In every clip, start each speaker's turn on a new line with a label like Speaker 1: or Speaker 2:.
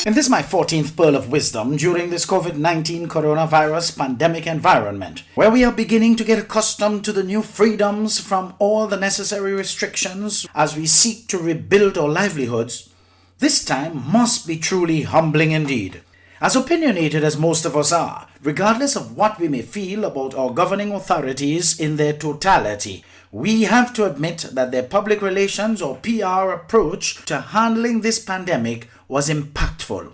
Speaker 1: And this is my 14th pearl of wisdom during this COVID-19 coronavirus pandemic environment, where we are beginning to get accustomed to the new freedoms from all the necessary restrictions as we seek to rebuild our livelihoods. This time must be truly humbling indeed. As opinionated as most of us are, regardless of what we may feel about our governing authorities in their totality, we have to admit that their public relations or PR approach to handling this pandemic was impactful.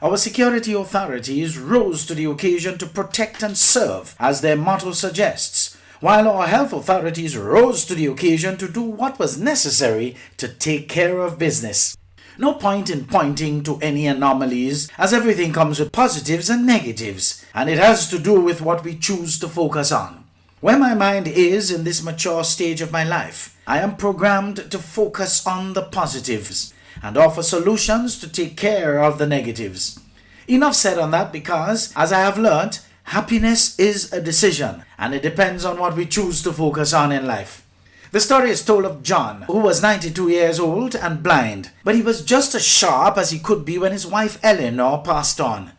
Speaker 1: Our security authorities rose to the occasion to protect and serve, as their motto suggests, while our health authorities rose to the occasion to do what was necessary to take care of business. No point in pointing to any anomalies, as everything comes with positives and negatives, and it has to do with what we choose to focus on. Where my mind is in this mature stage of my life, I am programmed to focus on the positives and offer solutions to take care of the negatives. Enough said on that, because, as I have learnt, happiness is a decision, and it depends on what we choose to focus on in life. The story is told of John, who was 92 years old and blind, but he was just as sharp as he could be when his wife Eleanor passed on.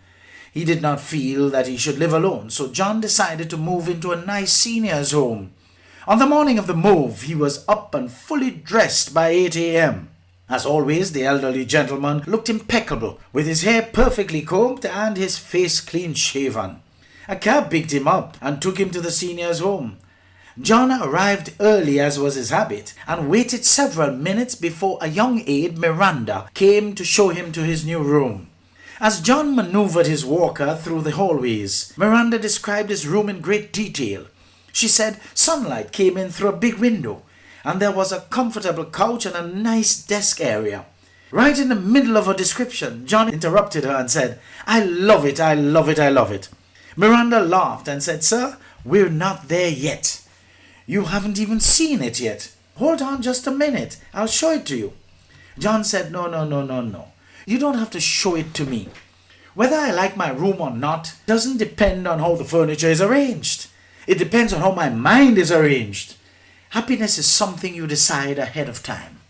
Speaker 1: He did not feel that he should live alone, so John decided to move into a nice senior's home. On the morning of the move, he was up and fully dressed by 8 a.m. As always, the elderly gentleman looked impeccable, with his hair perfectly combed and his face clean shaven. A cab picked him up and took him to the senior's home. John arrived early, as was his habit, and waited several minutes before a young aide, Miranda, came to show him to his new room. As John maneuvered his walker through the hallways, Miranda described his room in great detail. She said sunlight came in through a big window, and there was a comfortable couch and a nice desk area. Right in the middle of her description, John interrupted her and said, "I love it, I love it, I love it." Miranda laughed and said, "Sir, we're not there yet. You haven't even seen it yet. Hold on just a minute, I'll show it to you." John said, No. You don't have to show it to me. Whether I like my room or not doesn't depend on how the furniture is arranged. It depends on how my mind is arranged. Happiness is something you decide ahead of time.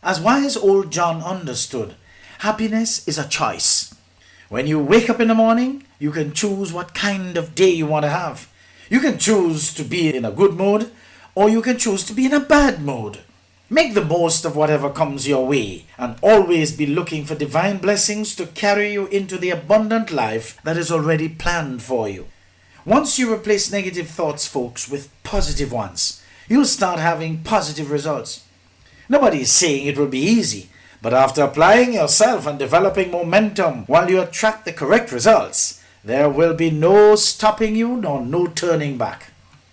Speaker 1: As wise old John understood, happiness is a choice. When you wake up in the morning, you can choose what kind of day you want to have. You can choose to be in a good mood, or you can choose to be in a bad mood. Make the most of whatever comes your way, and always be looking for divine blessings to carry you into the abundant life that is already planned for you. Once you replace negative thoughts, folks, with positive ones, you'll start having positive results. Nobody is saying it will be easy, but after applying yourself and developing momentum while you attract the correct results, there will be no stopping you nor no turning back.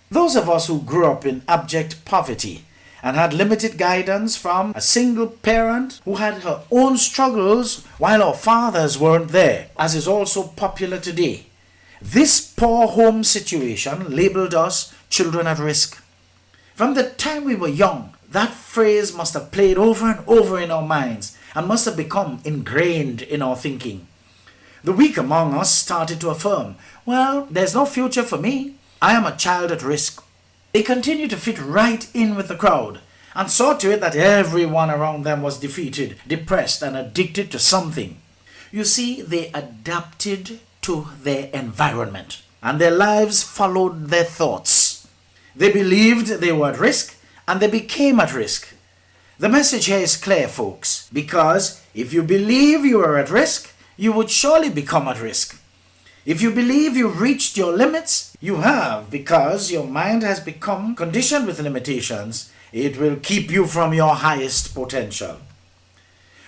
Speaker 1: Those of us who grew up in abject poverty and had limited guidance from a single parent who had her own struggles while our fathers weren't there, as is also popular today, this poor home situation labeled us children at risk. From the time we were young, that phrase must have played over and over in our minds and must have become ingrained in our thinking. The weak among us started to affirm, "Well, there's no future for me. I am a child at risk." They continued to fit right in with the crowd and saw to it that everyone around them was defeated, depressed, and addicted to something. You see, they adapted to their environment, and their lives followed their thoughts. They believed they were at risk, and they became at risk. The message here is clear, folks, because if you believe you are at risk, you would surely become at risk. If you believe you've reached your limits, you have, because your mind has become conditioned with limitations. It will keep you from your highest potential.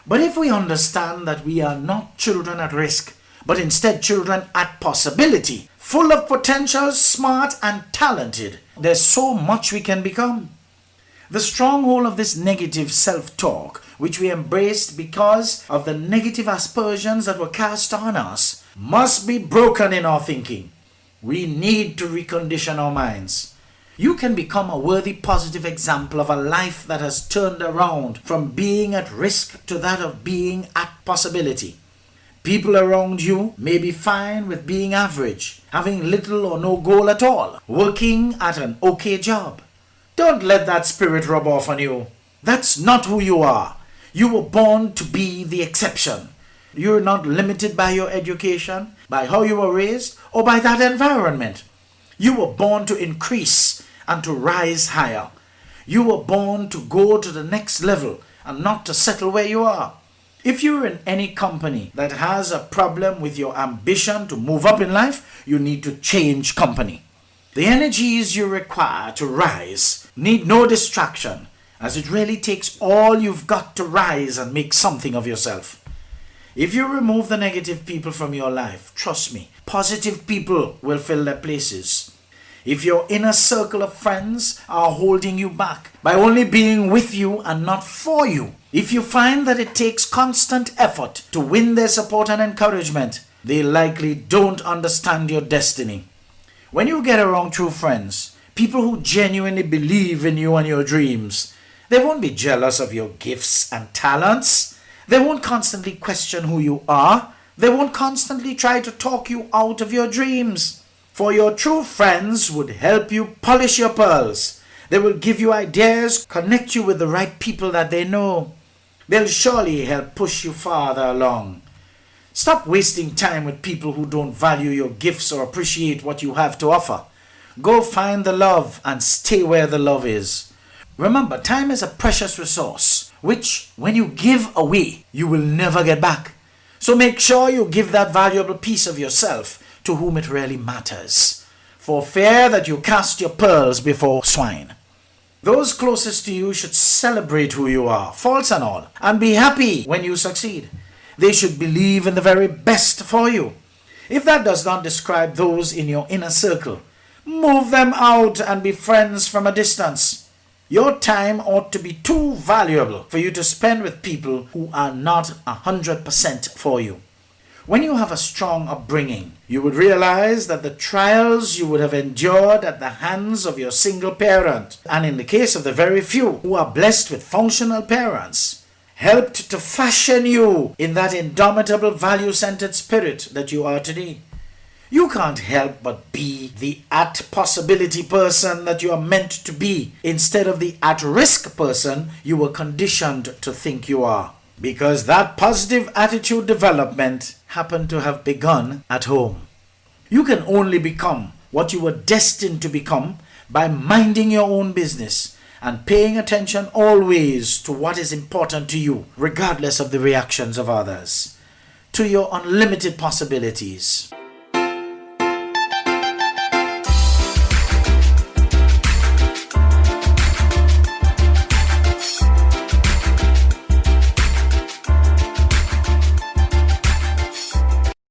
Speaker 1: But if we understand that we are not children at risk, but instead children at possibility, full of potential, smart and talented, there's so much we can become. The stronghold of this negative self-talk, which we embraced because of the negative aspersions that were cast on us, must be broken in our thinking. We need to recondition our minds. You can become a worthy positive example of a life that has turned around from being at risk to that of being at possibility. People around you may be fine with being average, having little or no goal at all, working at an okay job. Don't let that spirit rub off on you. That's not who you are. You were born to be the exception. You're not limited by your education, by how you were raised, or by that environment. You were born to increase and to rise higher. You were born to go to the next level and not to settle where you are. If you're in any company that has a problem with your ambition to move up in life, you need to change company. The energies you require to rise need no distraction, as it really takes all you've got to rise and make something of yourself. If you remove the negative people from your life, trust me, positive people will fill their places. If your inner circle of friends are holding you back by only being with you and not for you, if you find that it takes constant effort to win their support and encouragement, they likely don't understand your destiny. When you get around true friends, people who genuinely believe in you and your dreams, they won't be jealous of your gifts and talents. They won't constantly question who you are. They won't constantly try to talk you out of your dreams. For your true friends would help you polish your pearls. They will give you ideas, connect you with the right people that they know. They'll surely help push you farther along. Stop wasting time with people who don't value your gifts or appreciate what you have to offer. Go find the love and stay where the love is. Remember, time is a precious resource, which when you give away, you will never get back. So make sure you give that valuable piece of yourself to whom it really matters, for fear that you cast your pearls before swine. Those closest to you should celebrate who you are, faults and all, and be happy when you succeed. They should believe in the very best for you. If that does not describe those in your inner circle, move them out and be friends from a distance. Your time ought to be too valuable for you to spend with people who are not 100% for you. When you have a strong upbringing, you would realize that the trials you would have endured at the hands of your single parent, and in the case of the very few who are blessed with functional parents, helped to fashion you in that indomitable value-centered spirit that you are today. You can't help but be the at-possibility person that you are meant to be instead of the at-risk person you were conditioned to think you are. Because that positive attitude development happened to have begun at home. You can only become what you were destined to become by minding your own business and paying attention always to what is important to you, regardless of the reactions of others, to your unlimited possibilities.